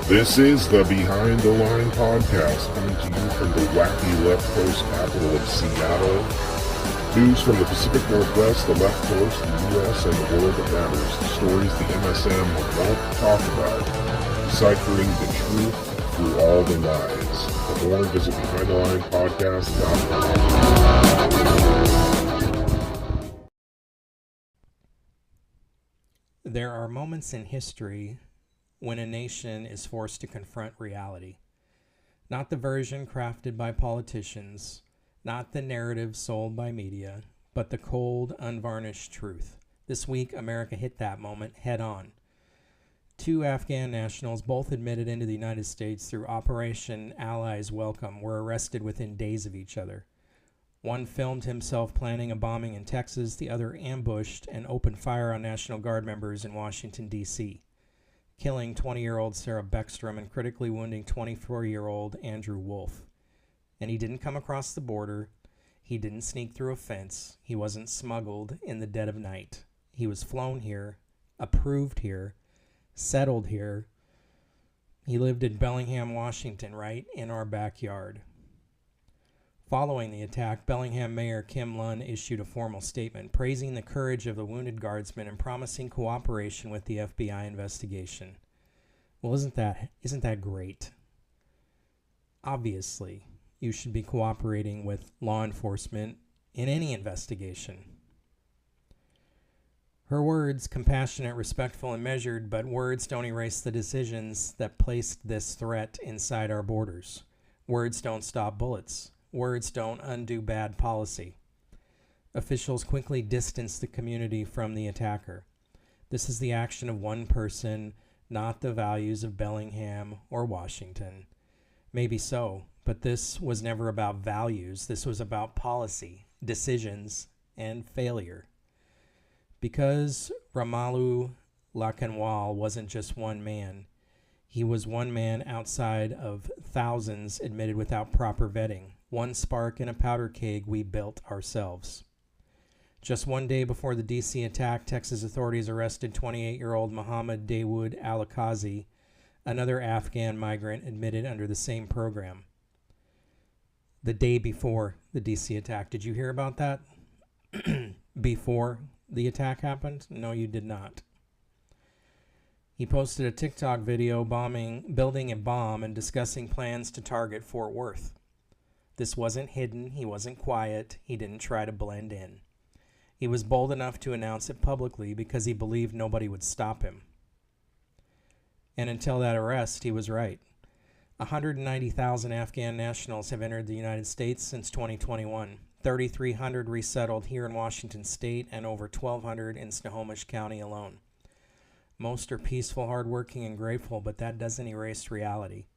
This is the Behind the Line podcast, coming to you from the wacky left coast capital of Seattle. News from the Pacific Northwest, the left coast, the U.S., and the world that matters. Stories the MSM won't talk about. Deciphering the truth through all the lies. For more, visit BehindTheLinePodcast.com. There are moments in history when a nation is forced to confront reality. Not the version crafted by politicians, not the narrative sold by media, but the cold, unvarnished truth. This week, America hit that moment head on. 2 Afghan nationals, both admitted into the United States through Operation Allies Welcome, were arrested within days of each other. One filmed himself planning a bombing in Texas, the other ambushed and opened fire on National Guard members in Washington, D.C., killing 20-year-old Sarah Beckstrom and critically wounding 24-year-old Andrew Wolf. And he didn't come across the border. He didn't sneak through a fence. He wasn't smuggled in the dead of night. He was flown here, approved here, settled here. He lived in Bellingham, Washington, right in our backyard. Following the attack, Bellingham Mayor Kim Lunn issued a formal statement praising the courage of the wounded guardsmen and promising cooperation with the FBI investigation. Well, isn't that great? Obviously, you should be cooperating with law enforcement in any investigation. Her words, compassionate, respectful, and measured, but words don't erase the decisions that placed this threat inside our borders. Words don't stop bullets. Words don't undo bad policy. Officials quickly distanced the community from the attacker. This is the action of one person, not the values of Bellingham or Washington. Maybe so, but this was never about values. This was about policy, decisions, and failure. Because Rahmanullah Lakanwal wasn't just one man, he was one man outside of thousands admitted without proper vetting. One spark in a powder keg we built ourselves. Just one day before the D.C. attack, Texas authorities arrested 28-year-old Mohammed Dawood Al-Akazi, another Afghan migrant admitted under the same program. The day before the D.C. attack. Did you hear about that? Before the attack happened? No, you did not. He posted a TikTok video building a bomb and discussing plans to target Fort Worth. This wasn't hidden, he wasn't quiet, he didn't try to blend in. He was bold enough to announce it publicly because he believed nobody would stop him. And until that arrest, he was right. 190,000 Afghan nationals have entered the United States since 2021. 3,300 resettled here in Washington State and over 1,200 in Snohomish County alone. Most are peaceful, hardworking, and grateful, but that doesn't erase reality.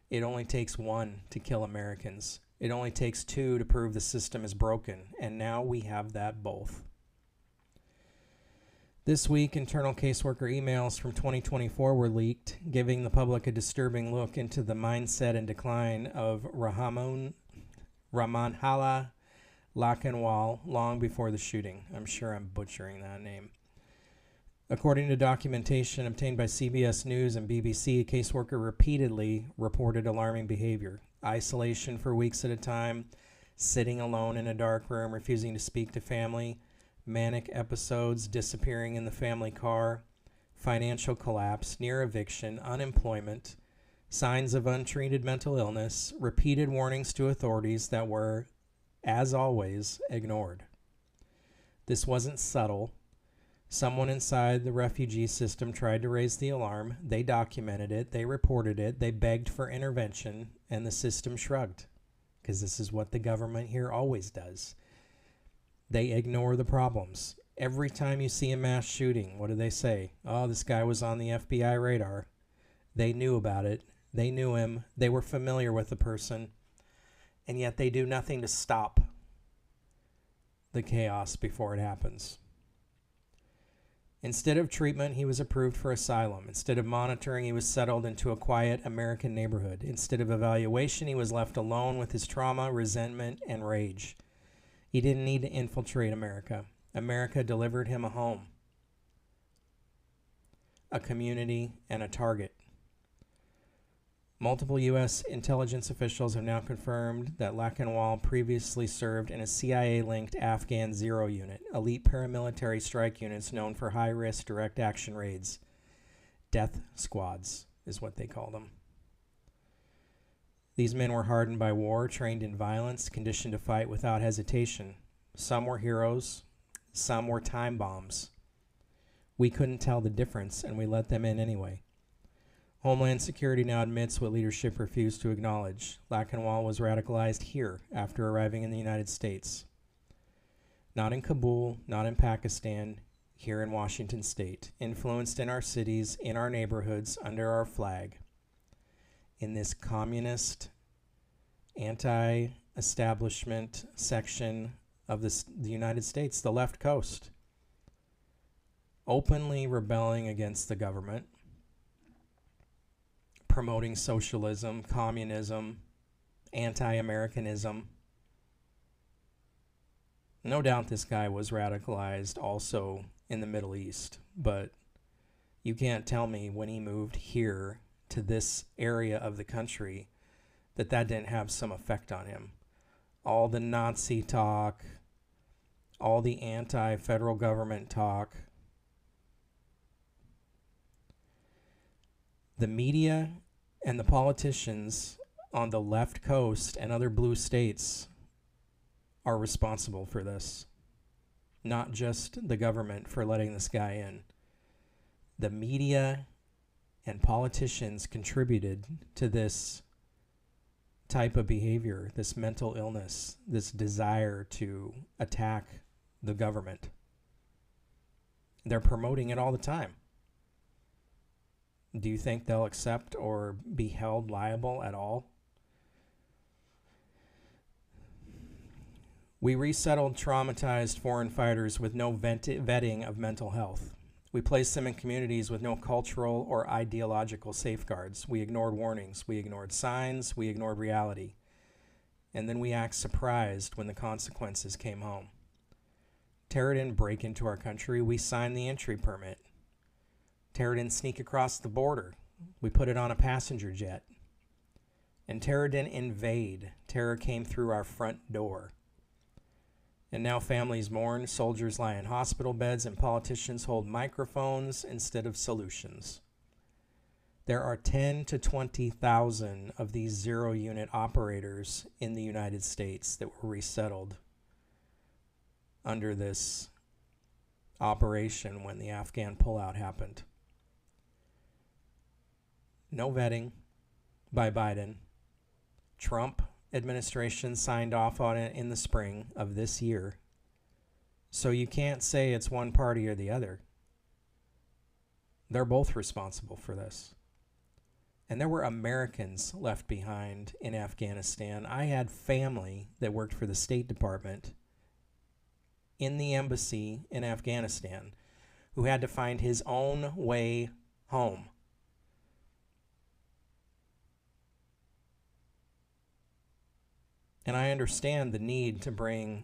It only takes one to kill Americans. It only takes 2 to prove the system is broken, and now we have that both. This week, internal caseworker emails from 2024 were leaked, giving the public a disturbing look into the mindset and decline of Rahmanullah Lakanwal long before the shooting. I'm sure I'm butchering that name. According to documentation obtained by CBS News and BBC, a caseworker repeatedly reported alarming behavior. Isolation for weeks at a time, sitting alone in a dark room, refusing to speak to family, manic episodes, disappearing in the family car, financial collapse, near eviction, unemployment, signs of untreated mental illness, repeated warnings to authorities that were, as always, ignored. This wasn't subtle. Someone inside the refugee system tried to raise the alarm. They documented it. They reported it. They begged for intervention, and the system shrugged, because this is what the government here always does. They ignore the problems. Every time you see a mass shooting, what do they say? Oh, this guy was on the FBI radar. They knew about it. They knew him. They were familiar with the person, and yet they do nothing to stop the chaos before it happens. Instead of treatment, he was approved for asylum. Instead of monitoring, he was settled into a quiet American neighborhood. Instead of evaluation, he was left alone with his trauma, resentment, and rage. He didn't need to infiltrate America. America delivered him a home, a community, and a target. Multiple U.S. intelligence officials have now confirmed that Lakanwal previously served in a CIA-linked Afghan Zero Unit, elite paramilitary strike units known for high-risk direct action raids. Death squads is what they call them. These men were hardened by war, trained in violence, conditioned to fight without hesitation. Some were heroes, some were time bombs. We couldn't tell the difference, and we let them in anyway. Homeland Security now admits what leadership refused to acknowledge. Lakanwal was radicalized here after arriving in the United States. Not in Kabul, not in Pakistan, here in Washington State. Influenced in our cities, in our neighborhoods, under our flag. In this communist, anti-establishment section of the United States, the left coast. Openly rebelling against the government. Promoting socialism, communism, anti-Americanism. No doubt this guy was radicalized also in the Middle East, but you can't tell me when he moved here to this area of the country that didn't have some effect on him. All the Nazi talk, all the anti-federal government talk, the media and the politicians on the left coast and other blue states are responsible for this. Not just the government for letting this guy in. The media and politicians contributed to this type of behavior, this mental illness, this desire to attack the government. They're promoting it all the time. Do you think they'll accept or be held liable at all? We resettled traumatized foreign fighters with no vetting of mental health. We placed them in communities with no cultural or ideological safeguards. We ignored warnings. We ignored signs. We ignored reality. And then we act surprised when the consequences came home. Terror didn't break into our country. We signed the entry permit. Terror didn't sneak across the border. We put it on a passenger jet. And terror didn't invade. Terror came through our front door. And now families mourn, soldiers lie in hospital beds, and politicians hold microphones instead of solutions. There are 10 to 20,000 of these zero-unit operators in the United States that were resettled under this operation when the Afghan pullout happened. No vetting by Biden. Trump administration signed off on it in the spring of this year. So you can't say it's one party or the other. They're both responsible for this. And there were Americans left behind in Afghanistan. I had family that worked for the State Department in the embassy in Afghanistan who had to find his own way home. And I understand the need to bring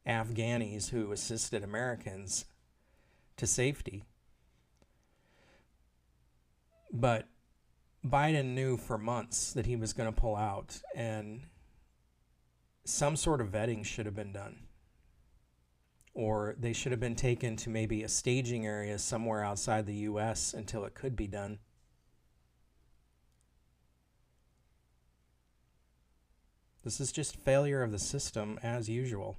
Afghanis who assisted Americans to safety. But Biden knew for months that he was going to pull out, and some sort of vetting should have been done. Or they should have been taken to maybe a staging area somewhere outside the U.S. until it could be done. This is just failure of the system as usual.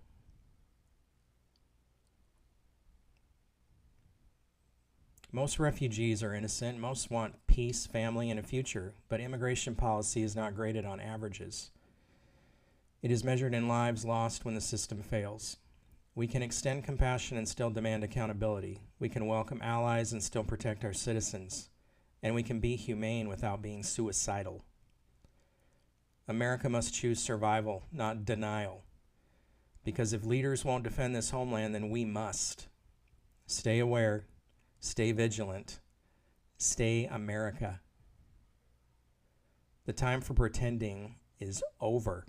Most refugees are innocent. Most want peace, family, and a future. But immigration policy is not graded on averages. It is measured in lives lost when the system fails. We can extend compassion and still demand accountability. We can welcome allies and still protect our citizens. And we can be humane without being suicidal. America must choose survival, not denial. Because if leaders won't defend this homeland, then we must. Stay aware, stay vigilant, stay America. The time for pretending is over.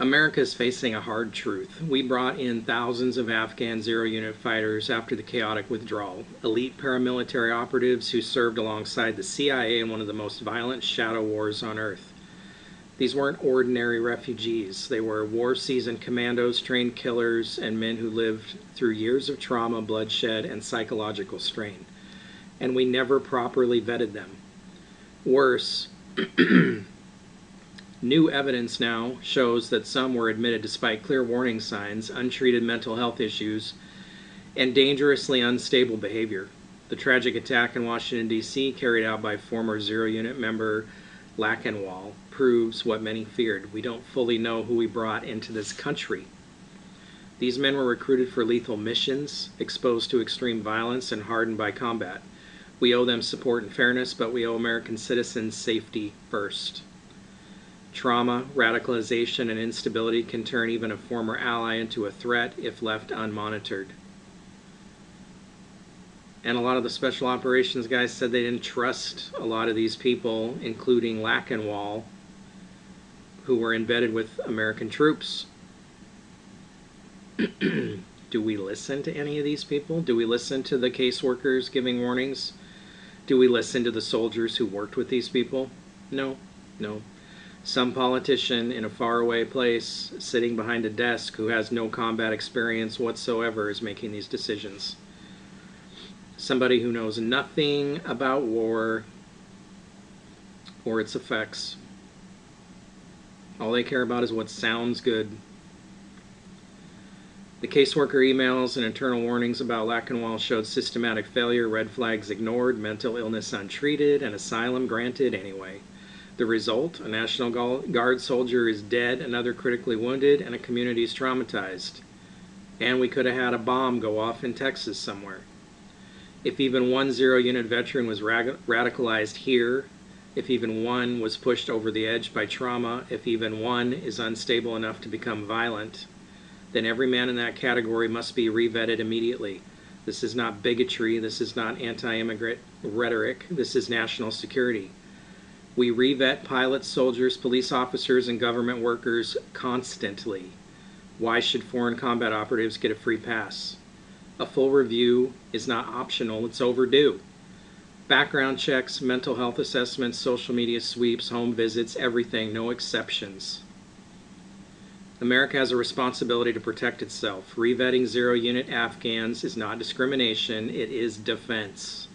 America is facing a hard truth. We brought in thousands of Afghan zero-unit fighters after the chaotic withdrawal, elite paramilitary operatives who served alongside the CIA in one of the most violent shadow wars on Earth. These weren't ordinary refugees. They were war-seasoned commandos, trained killers, and men who lived through years of trauma, bloodshed, and psychological strain. And we never properly vetted them. Worse, new evidence now shows that some were admitted despite clear warning signs, untreated mental health issues, and dangerously unstable behavior. The tragic attack in Washington, D.C., carried out by former zero-unit member Lakanwal, proves what many feared. We don't fully know who we brought into this country. These men were recruited for lethal missions, exposed to extreme violence, and hardened by combat. We owe them support and fairness, but we owe American citizens safety first. Trauma, radicalization, and instability can turn even a former ally into a threat if left unmonitored. And a lot of the special operations guys said they didn't trust a lot of these people, including Lakanwal, who were embedded with American troops. Do we listen to any of these people? Do we listen to the caseworkers giving warnings? Do we listen to the soldiers who worked with these people? No, no. Some politician in a faraway place sitting behind a desk who has no combat experience whatsoever is making these decisions. Somebody who knows nothing about war or its effects. All they care about is what sounds good. The caseworker emails and internal warnings about Lakanwal showed systematic failure, red flags ignored, mental illness untreated, and asylum granted anyway. The result, a National Guard soldier is dead, another critically wounded, and a community is traumatized. And we could have had a bomb go off in Texas somewhere. If even one zero-unit veteran was radicalized here, if even one was pushed over the edge by trauma, if even one is unstable enough to become violent, then every man in that category must be revetted immediately. This is not bigotry, this is not anti-immigrant rhetoric, this is national security. We revet pilots, soldiers, police officers, and government workers constantly. Why should foreign combat operatives get a free pass? A full review is not optional, it's overdue. Background checks, mental health assessments, social media sweeps, home visits, everything, no exceptions. America has a responsibility to protect itself. Revetting zero-unit Afghans is not discrimination, it is defense.